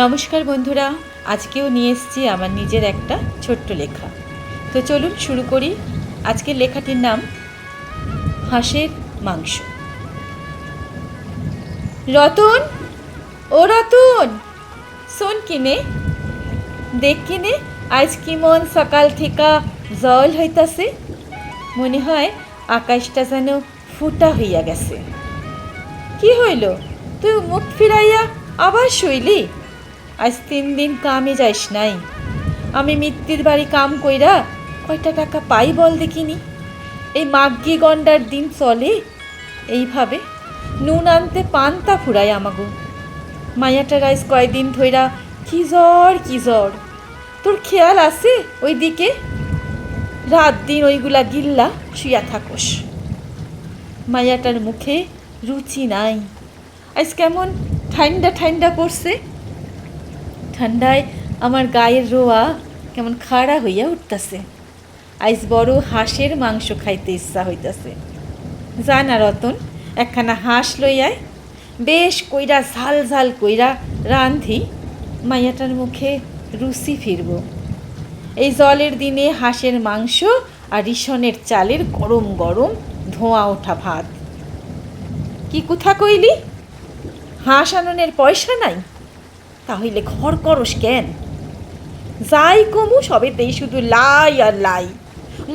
নমস্কার বন্ধুরা, আজকেও নিয়ে এসেছি আমার নিজের একটা ছোট্ট লেখা। তো চলুন শুরু করি। আজকের লেখাটির নাম হাঁসের মাংস। রতন, ও রতন, শোন কিনে, দেখ কিনে আজ কি মন সকাল থেকে জল হইতাছে। মনে হয় আকাশটা যেন ফুটা হইয়া গেছে। কি হইল, তুই মুখ ফিরাইয়া আবার শুইলি? আজ 3 দিন কামে যাইস নাই। আমি মিত্তির বাড়ি কাম কইরা কয়টা টাকা পাই বল দেখিনি। এই মাগ্গি গন্ডার দিন চলে এইভাবে। নুন আনতে পান্তা ফুরায় আমাগো। মায়াটার আজ কয়দিন ধইরা কি জ্বর। তোর খেয়াল আছে ওই দিকে? রাত দিন ওইগুলা গিল্লা শুইয়া থাকোস। মায়াটার মুখে রুচি নাই। আজ কেমন ঠান্ডা ঠান্ডা করছে। ঠান্ডায় আমার গায়ের রোয়া কেমন খাড়া হইয়া উঠতেছে। আজ বড় হাঁসের মাংস খাইতে ইচ্ছা হইতেছে। যা না রতন, একখানা হাঁস লইয়ায়, বেশ কইরা ঝাল ঝাল কইরা রান্ধি, মাইয়াটার মুখে রুচি ফিরব। এই জলের দিনে হাঁসের মাংস আর রিসনের চালের গরম গরম ধোঁয়া ওঠা ভাত। কি কোথা কইলি? হাঁস আননের পয়সা নাই? তাহলে ঘর করস কেন? যাই কমু সবেতেই শুধু লাই আর লাই।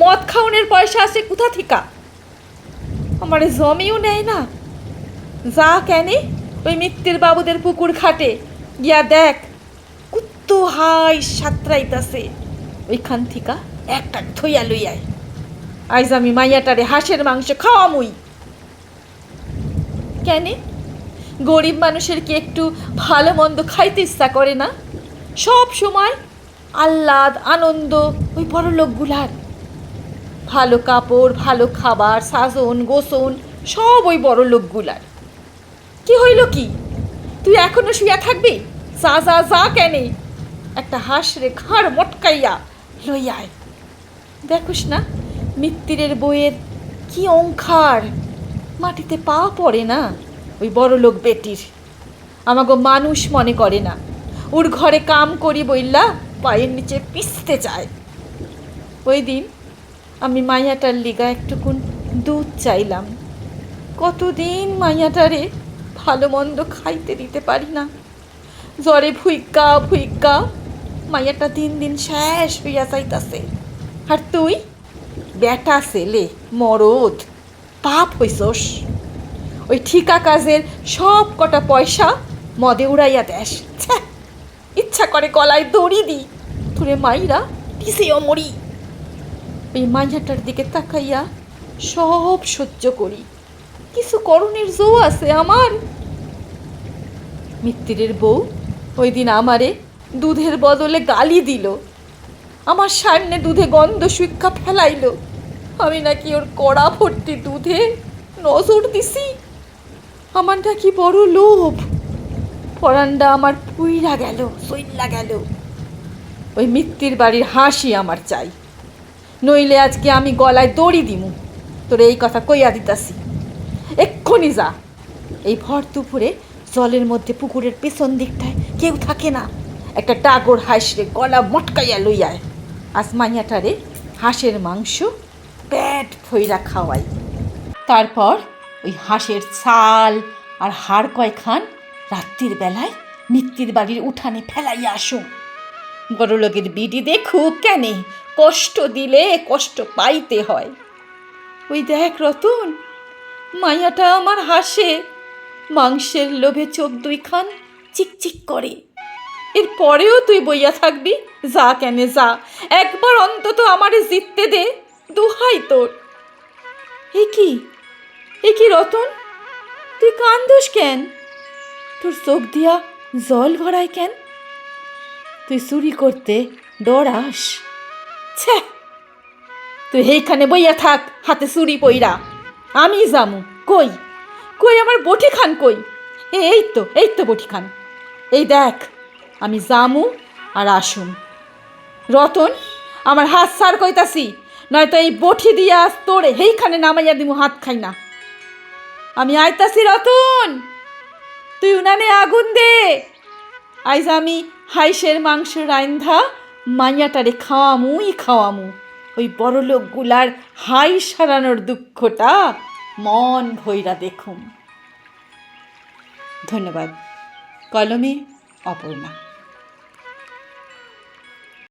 মদ খাওনের পয়সা আছে কোথা থিকা? আমারে জমিও নেয় না। যা কেনে ওই মিত্তির বাবুদের পুকুর ঘাটে গিয়া দেখ, কুত্তো হাই সাঁতরাইতাছে। ওইখান থিকা একটা থইয়া লইয়ায়। আজ আমি মাইয়াটারে হাঁসের মাংস খাওয়ামুই। কেনে? গরিব মানুষের কি একটু ভালো মন্দ খাইতে ইচ্ছা করে না? সব সময় আহ্লাদ আনন্দ ওই বড় লোকগুলার। ভালো কাপড়, ভালো খাবার, সাজন গোসন সব ওই বড় লোকগুলার। কি হইল কি? তুই এখনো শুইয়া থাকবি? যা যা যা কেনে একটা হাঁসরে ঘাড় মটকাইয়া লইয়ায়। দেখুস না মিত্তিরের বইয়ের কি অঙ্কার, মাটিতে পা পড়ে না ওই বড় লোক বেটির। আমাগো মানুষ মনে করে না। ওর ঘরে কাম করি বইল্লা পায়ের নিচে পিছতে চায়। ওই দিন আমি মাইয়াটার লিগা একটুকুন দুধ চাইলাম। কতদিন মাইয়াটারে ভালো মন্দ খাইতে দিতে পারি না। জ্বরে ভুইকা ভুইকা মাইয়াটা দিন দিন শেষ হইয়া যাইতাছে। আর তুই বেটা ছেলে মরদ, পাপ হইছস। ওই ঠিকা কাজের সব কটা পয়সা মদে উড়াইয়া দেশ। ইচ্ছা করে গলায় দড়ি দি, তোরে মাইরা পিছিয়েও মরি। ওই মাইয়াটার দিকে তাকাইয়া সব সহ্য করি, কিছু করণের জো আছে আমার। মিত্তিরের বউ ওই দিন আমারে দুধের বদলে গালি দিল। আমার সামনে দুধে গন্ধ শুইক্ষা ফেলাইল। আমি নাকি ওর কড়া ভর্তি দুধে নজর দিছি। আমার নাকি বড় লোভ। পরান্ডা আমার পুইরা গেল, সইল্লা গেল। ওই মিত্তির বাড়ির হাসি আমার চাই, নইলে আজকে আমি গলায় দড়ি দিমু। তোরে এই কথা কইয়া দিতাছি, এক্ষুনি যা। এই ভর দুপুরে জলের মধ্যে পুকুরের পেছন দিকটায় কেউ থাকে না, একটা টাগর হাঁসরে গলা মটকাইয়া লইয়ায়। আজ মাইয়াটারে হাঁসের মাংস পেট ভইরা খাওয়াই। তারপর ওই হাঁসের ছাল আর হাড় কয়খান রাত্রির বেলায় মিত্তির বাড়ির উঠানে ফেলাইয়া আসুম। বড় লোকের বিডি দেখুক কেনে, কষ্ট দিলে কষ্ট পাইতে হয়। ওই দেখ রতন, মাইয়াটা আমার হাসে, মাংসের লোভে চোখ দুইখান চিকচিক করে। এর পরেও তুই বইয়া থাকবি? যা কেনে যা, একবার অন্তত আমারে জিততে দে, দুহাই তোর। এ কি রতন, তুই কান্দোস কেন? তোর চোখ দিয়া জল ভরায় কেন? তুই চুরি করতে ডরাস? ছে, তুই এইখানে বইয়া থাক হাতে চুরি পইরা। আমি যামু কই? কই আমার বটি খান কই? এই তো বটি খান। এই দেখ, আমি যামু আর আসুম। রতন, আমার হাত সার কইতাছি, নয়তো এই বটি দিয়া তোরে এইখানে নামাইয়া দিমু, হাত খাই না। আমি আইতাছি রতন, তুই উনানে আগুন দে। আইজ আমি হাইসের মাংস রাইন্ধা মাইয়াটারে খাওয়ামু। ওই বড়লোক গুলার হাই সারানোর দুঃখটা মন ভৈরা দেখুম। ধন্যবাদ। কলমে অপর্ণা।